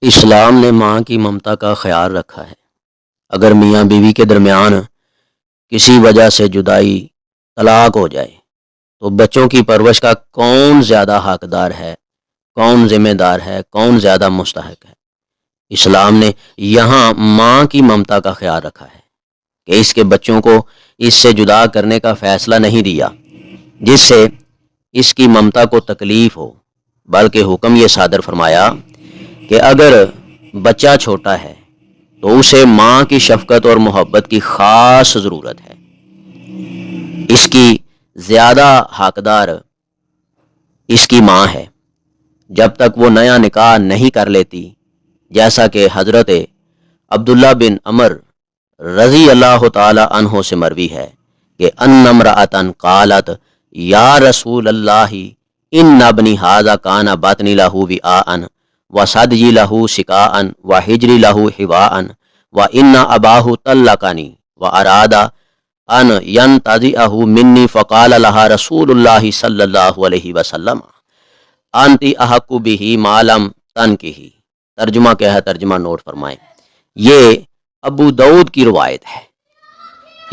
اسلام نے ماں کی ممتا کا خیال رکھا ہے۔ اگر میاں بیوی کے درمیان کسی وجہ سے جدائی، طلاق ہو جائے تو بچوں کی پرورش کا کون زیادہ حقدار ہے، کون ذمہ دار ہے، کون زیادہ مستحق ہے؟ اسلام نے یہاں ماں کی ممتا کا خیال رکھا ہے کہ اس کے بچوں کو اس سے جدا کرنے کا فیصلہ نہیں دیا جس سے اس کی ممتا کو تکلیف ہو، بلکہ حکم یہ صادر فرمایا کہ اگر بچہ چھوٹا ہے تو اسے ماں کی شفقت اور محبت کی خاص ضرورت ہے۔ اس کی زیادہ حقدار اس کی ماں ہے جب تک وہ نیا نکاح نہیں کر لیتی، جیسا کہ حضرت عبداللہ بن عمر رضی اللہ تعالی عنہ سے مروی ہے کہ ان امرأۃ قالت یا رسول اللہ ان ابنی ھذا کان بطنی لہ وعاء وصدجی لہ سقاء وحجری لہ حواء وان اباہ طلقنی واراد ان ینتزعہ منی فقال لها رسول اللہ صلی اللہ علیہ وسلم انت احق بہ ما لم تنکحی۔ ترجمہ کیا ہے؟ ترجمہ نوٹ فرمائیں۔ یہ ابو داؤد کی روایت ہے۔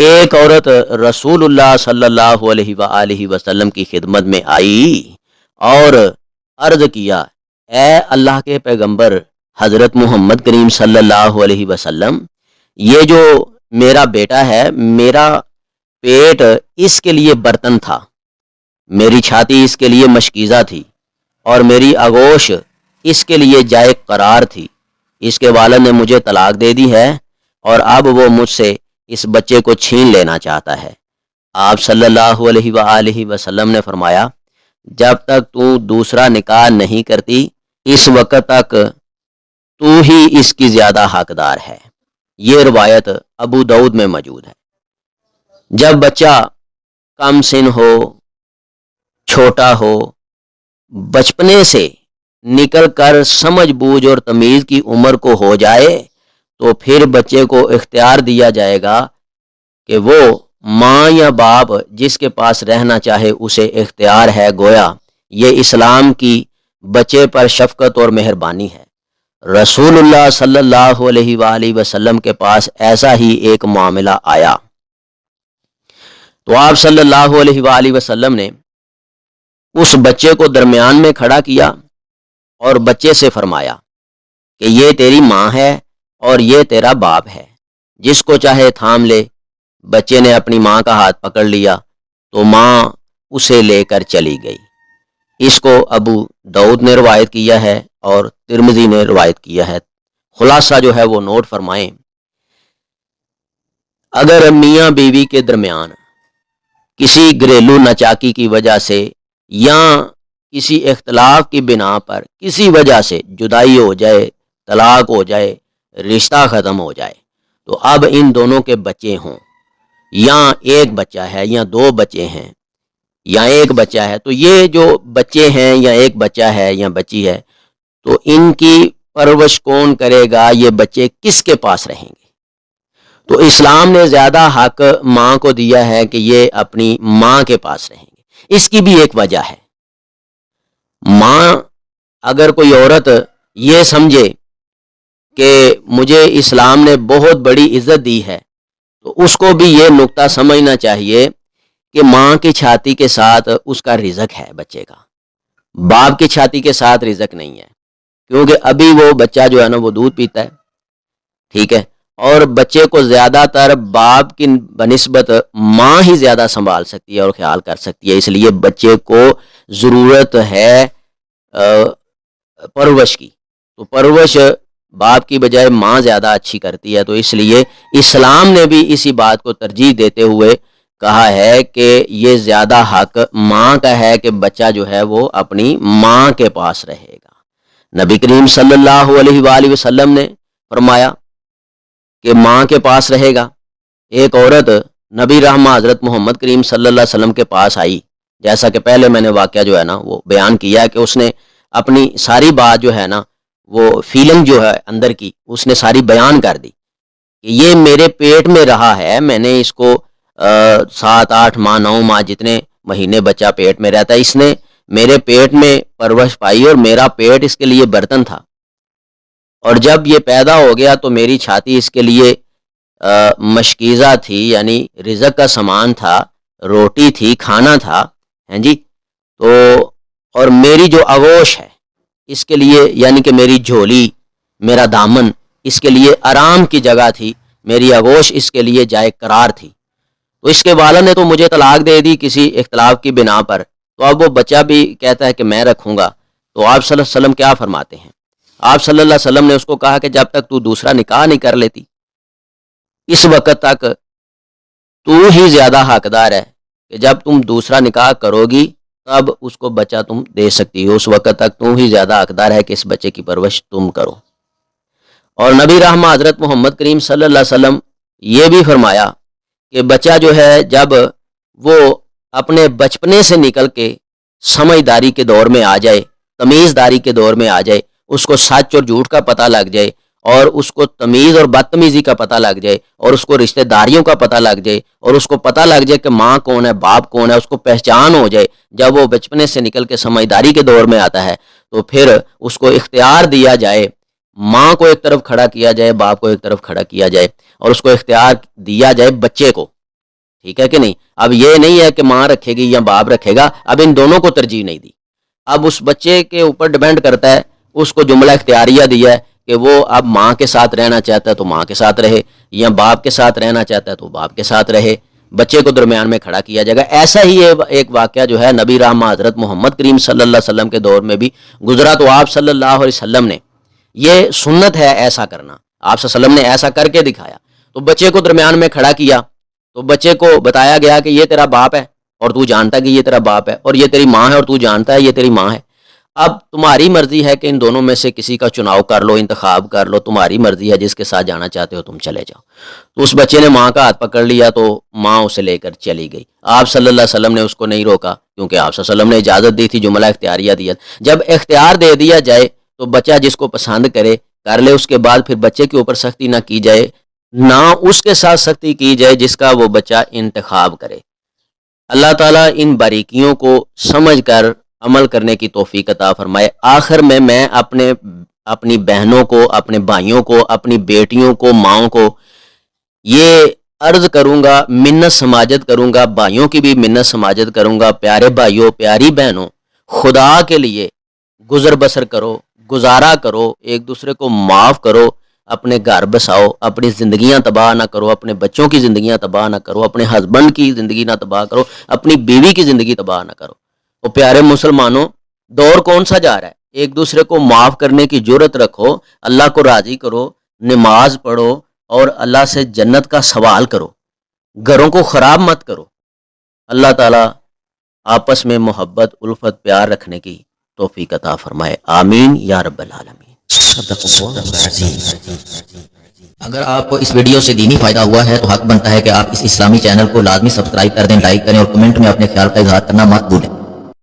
ایک عورت رسول اللہ صلی اللہ علیہ وآلہ وسلم کی خدمت میں آئی اور عرض کیا، اے اللہ کے پیغمبر حضرت محمد کریم صلی اللہ علیہ وسلم، یہ جو میرا بیٹا ہے، میرا پیٹ اس کے لیے برتن تھا، میری چھاتی اس کے لیے مشکیزہ تھی اور میری آغوش اس کے لیے جائے قرار تھی۔ اس کے والد نے مجھے طلاق دے دی ہے اور اب وہ مجھ سے اس بچے کو چھین لینا چاہتا ہے۔ آپ صلی اللہ علیہ وآلہ وسلم نے فرمایا، جب تک تو دوسرا نکاح نہیں کرتی اس وقت تک تو ہی اس کی زیادہ حقدار ہے۔ یہ روایت ابو داؤد میں موجود ہے۔ جب بچہ کم سن ہو، چھوٹا ہو، بچپنے سے نکل کر سمجھ بوجھ اور تمیز کی عمر کو ہو جائے تو پھر بچے کو اختیار دیا جائے گا کہ وہ ماں یا باپ جس کے پاس رہنا چاہے اسے اختیار ہے۔ گویا یہ اسلام کی بچے پر شفقت اور مہربانی ہے۔ رسول اللہ صلی اللہ علیہ وآلہ وسلم کے پاس ایسا ہی ایک معاملہ آیا تو آپ صلی اللہ علیہ وآلہ وسلم نے اس بچے کو درمیان میں کھڑا کیا اور بچے سے فرمایا کہ یہ تیری ماں ہے اور یہ تیرا باپ ہے، جس کو چاہے تھام لے۔ بچے نے اپنی ماں کا ہاتھ پکڑ لیا تو ماں اسے لے کر چلی گئی۔ اس کو ابو داؤد نے روایت کیا ہے اور ترمذی نے روایت کیا ہے۔ خلاصہ جو ہے وہ نوٹ فرمائیں۔ اگر میاں بیوی کے درمیان کسی گھریلو ناچاکی کی وجہ سے یا کسی اختلاف کی بنا پر کسی وجہ سے جدائی ہو جائے، طلاق ہو جائے، رشتہ ختم ہو جائے تو اب ان دونوں کے بچے ہوں، یا ایک بچہ ہے یا دو بچے ہیں یا ایک بچہ ہے، تو یہ جو بچے ہیں یا ایک بچہ ہے یا بچی ہے تو ان کی پرورش کون کرے گا؟ یہ بچے کس کے پاس رہیں گے؟ تو اسلام نے زیادہ حق ماں کو دیا ہے کہ یہ اپنی ماں کے پاس رہیں گے۔ اس کی بھی ایک وجہ ہے۔ ماں، اگر کوئی عورت یہ سمجھے کہ مجھے اسلام نے بہت بڑی عزت دی ہے تو اس کو بھی یہ نقطہ سمجھنا چاہیے کہ ماں کی چھاتی کے ساتھ اس کا رزق ہے بچے کا، باپ کی چھاتی کے ساتھ رزق نہیں ہے، کیونکہ ابھی وہ بچہ جو ہے نا وہ دودھ پیتا ہے، ٹھیک ہے، اور بچے کو زیادہ تر باپ کی بنسبت ماں ہی زیادہ سنبھال سکتی ہے اور خیال کر سکتی ہے۔ اس لیے بچے کو ضرورت ہے پرورش کی، تو پرورش باپ کی بجائے ماں زیادہ اچھی کرتی ہے۔ تو اس لیے اسلام نے بھی اسی بات کو ترجیح دیتے ہوئے کہا ہے کہ یہ زیادہ حق ماں کا ہے کہ بچہ جو ہے وہ اپنی ماں کے پاس رہے گا۔ نبی کریم صلی اللہ علیہ وآلہ وسلم نے فرمایا کہ ماں کے پاس رہے گا۔ ایک عورت نبی رحمہ حضرت محمد کریم صلی اللہ علیہ وسلم کے پاس آئی، جیسا کہ پہلے میں نے واقعہ جو ہے نا وہ بیان کیا کہ اس نے اپنی ساری بات جو ہے نا وہ فیلنگ جو ہے اندر کی اس نے ساری بیان کر دی کہ یہ میرے پیٹ میں رہا ہے، میں نے اس کو 7 8 ماہ 9 ماہ جتنے مہینے بچہ پیٹ میں رہتا ہے، اس نے میرے پیٹ میں پرورش پائی اور میرا پیٹ اس کے لیے برتن تھا اور جب یہ پیدا ہو گیا تو میری چھاتی اس کے لیے مشکیزہ تھی، یعنی رزق کا سامان تھا، روٹی تھی، کھانا تھا، ہیں جی. تو اور میری جو آغوش ہے اس کے لیے، یعنی کہ میری جھولی، میرا دامن اس کے لیے آرام کی جگہ تھی، میری آغوش اس کے لیے جائے قرار تھی. تو اس کے والد نے تو مجھے طلاق دے دی کسی اختلاف کی بنا پر. تو اب وہ بچہ بھی کہتا ہے کہ میں رکھوں گا. تو آپ صلی اللہ علیہ وسلم کیا فرماتے ہیں؟ آپ صلی اللہ علیہ وسلم نے اس کو کہا کہ جب تک تو دوسرا نکاح نہیں کر لیتی اس وقت تک تو ہی زیادہ حقدار ہے کہ جب تم دوسرا نکاح کرو گی تب اس کو بچہ تم دے سکتی ہو، اس وقت تک تم ہی زیادہ حقدار ہے کہ اس بچے کی پرورش تم کرو. اور نبی رحمہ حضرت محمد کریم صلی اللہ علیہ وسلم یہ بھی فرمایا کہ بچہ جو ہے جب وہ اپنے بچپنے سے نکل کے سمجھداری کے دور میں آ جائے، تمیزداری کے دور میں آ جائے، اس کو سچ اور جھوٹ کا پتہ لگ جائے، اور اس کو تمیز اور بدتمیزی کا پتہ لگ جائے، اور اس کو رشتہ داریوں کا پتہ لگ جائے، اور اس کو پتہ لگ جائے کہ ماں کون ہے، باپ کون ہے، اس کو پہچان ہو جائے. جب وہ بچپنے سے نکل کے سمجھداری کے دور میں آتا ہے تو پھر اس کو اختیار دیا جائے، ماں کو ایک طرف کھڑا کیا جائے، باپ کو ایک طرف کھڑا کیا جائے، اور اس کو اختیار دیا جائے بچے کو. ٹھیک ہے کہ نہیں؟ اب یہ نہیں ہے کہ ماں رکھے گی یا باپ رکھے گا، اب ان دونوں کو ترجیح نہیں دی. اب اس بچے کے اوپر ڈیپینڈ کرتا ہے، اس کو جملہ اختیاریہ دیا ہے کہ وہ اب ماں کے ساتھ رہنا چاہتا ہے تو ماں کے ساتھ رہے، یا باپ کے ساتھ رہنا چاہتا ہے تو باپ کے ساتھ رہے. بچے کو درمیان میں کھڑا کیا جائے گا. ایسا ہی ایک واقعہ جو ہے نبی رحمہ حضرت محمد کریم صلی اللہ علیہ وسلم کے دور میں بھی گزرا. تو آپ صلی اللہ علیہ وسلم نے، یہ سنت ہے ایسا کرنا، آپ صلی اللہ علیہ وسلم نے ایسا کر کے دکھایا. تو بچے کو درمیان میں کھڑا کیا تو بچے کو بتایا گیا کہ یہ تیرا باپ ہے اور تو جانتا ہے کہ یہ تیرا باپ ہے، اور یہ تیری ماں ہے اور تو جانتا ہے یہ تیری ماں ہے. اب تمہاری مرضی ہے کہ ان دونوں میں سے کسی کا چناؤ کر لو، انتخاب کر لو، تمہاری مرضی ہے، جس کے ساتھ جانا چاہتے ہو تم چلے جاؤ. تو اس بچے نے ماں کا ہاتھ پکڑ لیا تو ماں اسے لے کر چلی گئی. آپ صلی اللہ علیہ وسلم نے اس کو نہیں روکا کیونکہ آپ صلی اللہ علیہ وسلم نے اجازت دی تھی، جملہ اختیاریہ دیا. جب اختیار دے دیا جائے تو بچہ جس کو پسند کرے کر لے، اس کے بعد پھر بچے کے اوپر سختی نہ کی جائے، نہ اس کے ساتھ سختی کی جائے جس کا وہ بچہ انتخاب کرے. اللہ تعالیٰ ان باریکیوں کو سمجھ کر عمل کرنے کی توفیق عطا فرمائے. آخر میں اپنی بہنوں کو، اپنے بھائیوں کو، اپنی بیٹیوں کو، ماؤں کو یہ عرض کروں گا، منت سماجت کروں گا، بھائیوں کی بھی منت سماجت کروں گا. پیارے بھائیوں، پیاری بہنوں، خدا کے لیے گزر بسر کرو، گزارا کرو، ایک دوسرے کو معاف کرو، اپنے گھر بساؤ، اپنی زندگیاں تباہ نہ کرو، اپنے بچوں کی زندگیاں تباہ نہ کرو، اپنے ہسبینڈ کی زندگی نہ تباہ کرو، اپنی بیوی کی زندگی تباہ نہ کرو. تو پیارے مسلمانوں، دور کون سا جا رہا ہے؟ ایک دوسرے کو معاف کرنے کی جرت رکھو، اللہ کو راضی کرو، نماز پڑھو اور اللہ سے جنت کا سوال کرو، گھروں کو خراب مت کرو. اللہ تعالیٰ آپس میں محبت، الفت، پیار رکھنے کی توفیق عطا فرمائے. آمین یا رب العالمین. اگر آپ کو اس ویڈیو سے دینی فائدہ ہوا ہے تو حق بنتا ہے کہ آپ اس اسلامی چینل کو لازمی سبسکرائب کر دیں، لائک کریں اور کمنٹ میں اپنے خیال کا اظہار کرنا مت بھولیں.